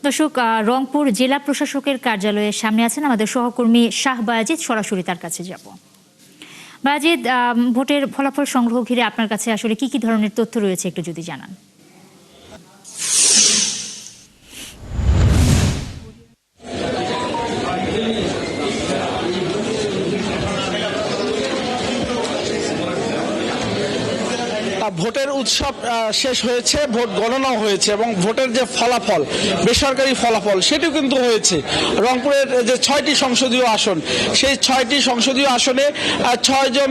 দর্শক, রংপুর জেলা প্রশাসকের কার্যালয়ের সামনে আছেন আমাদের সহকর্মী শাহ বায়াজিদ। সরাসরি তার কাছে যাব। বায়াজিদ, ভোটের ফলাফল সংগ্রহ ঘিরে আপনার কাছে আসলে কি ধরনের তথ্য রয়েছে একটু যদি জানান। ভোটের উৎসব শেষ হয়েছে, ভোট গণনাও হয়েছে এবং ভোটের যে ফলাফল, বেসরকারি ফলাফল, সেটিও কিন্তু হয়েছে। রংপুরের যে 6টি সংসদীয় আসন, সেই 6টি সংসদীয় আসনে 6 জন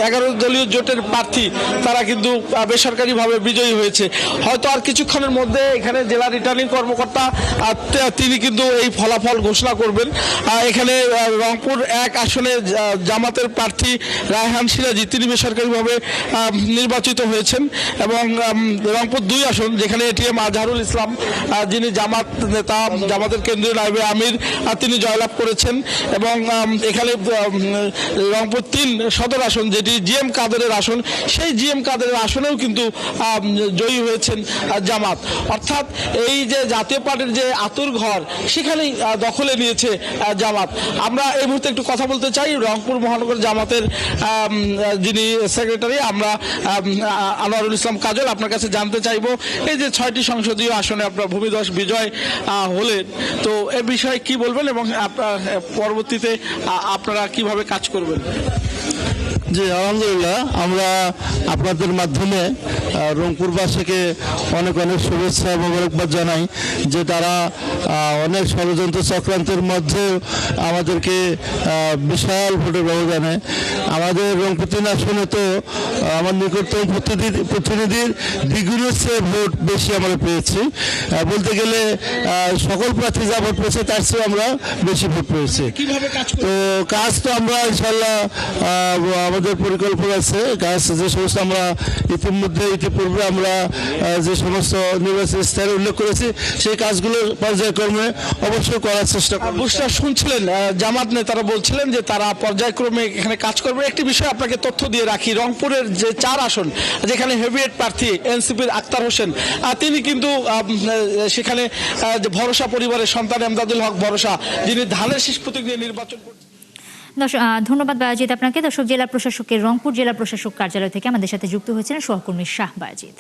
11 দলীয় জোটের প্রার্থী তারা কিন্তু বেসরকারিভাবে বিজয়ী হয়েছে। হয়তো আর কিছুক্ষণের মধ্যে এখানে জেলা রিটার্নিং কর্মকর্তা তিনি কিন্তু এই ফলাফল ঘোষণা করবেন। এখানে রংপুর 1 আসনে জামাতের প্রার্থী রায়হান সিরাজি তিনি বেসরকারিভাবে নির্বাচিত হয়েছেন এবং রংপুর 2 আসন যেখানে এটিএম আজহারুল ইসলাম যিনি জামাত নেতা, জামাতের কেন্দ্রীয় নায়েবে আমির, তিনি জয়লাভ করেছেন এবং এখানে রংপুর 3 সদর আসন যেটি জিএম কাদেরের আসন, সেই জিএম কাদেরের আসনেও কিন্তু জয়ী হয়েছেন জামাত। অর্থাৎ এই যে জাতীয় পার্টির যে আতুর ঘর সেখানেই দখলে নিয়েছে জামাত। আমরা এই মুহূর্তে একটু কথা বলতে চাই রংপুর মহানগর জামাতের যিনি সেক্রেটারি আমরা আনোয়ারুল ইসলাম কাজল, আপনার কাছে জানতে চাইবো এই যে 6টি সংসদীয় আসনে আপনার ভূমিধস বিজয় হলেন, তো এ বিষয়ে কি বলবেন এবং পরবর্তীতে আপনারা কিভাবে কাজ করবেন? জি, আলহামদুলিল্লাহ, আমরা আপনাদের মাধ্যমে রংপুরবাসীকে অনেক অনেক শুভেচ্ছা মোবারকবাদ জানাই যে তারা অনেক ষড়যন্ত্র চক্রান্তের মধ্যে আমাদেরকে বিশাল ভোটের ব্যবধানে আমাদের রংপুর 3 আসনে তো আমার নিকটতম প্রতিনিধির দ্বিগুণের চেয়ে ভোট বেশি আমরা পেয়েছি। বলতে গেলে সকল প্রার্থী যা ভোট পেয়েছে তার চেয়ে আমরা বেশি ভোট পেয়েছি। তো কাজ তো আমরা ইনশাল্লাহ আমাদের পরিকল্পনা আছে, কাজ যে সমস্ত আমরা ইতিপূর্বে আমরা যে সমস্ত নির্বাচনী স্তরে উল্লেখ করেছি সেই কাজগুলো পর্যায়ক্রমে অবশ্যই করার চেষ্টা করব। বুঝটা শুনছিলেন জামাত নেতারা বলছিলেন যে তারা পর্যায়ক্রমে এখানে কাজ করবে। একটি বিষয় আপনাকে তথ্য দিয়ে রাখি, রংপুরের যে 4 আসন যেখানে হেভিওয়েট প্রার্থী এনসিপির আক্তার হোসেন তিনি কিন্তু সেখানে ভরসা পরিবারের সন্তান এমদাদুল হক ভরসা যিনি ধানের শীষ প্রতীক নিয়ে নির্বাচন করছেন। ধন্যবাদ বায়াজিদ আপনাকে। দর্শক, জেলা প্রশাসকের রংপুর জেলা প্রশাসক কার্যালয় থেকে আমাদের সাথে যুক্ত হয়েছিলেন সহকর্মী শাহ বায়াজিদ।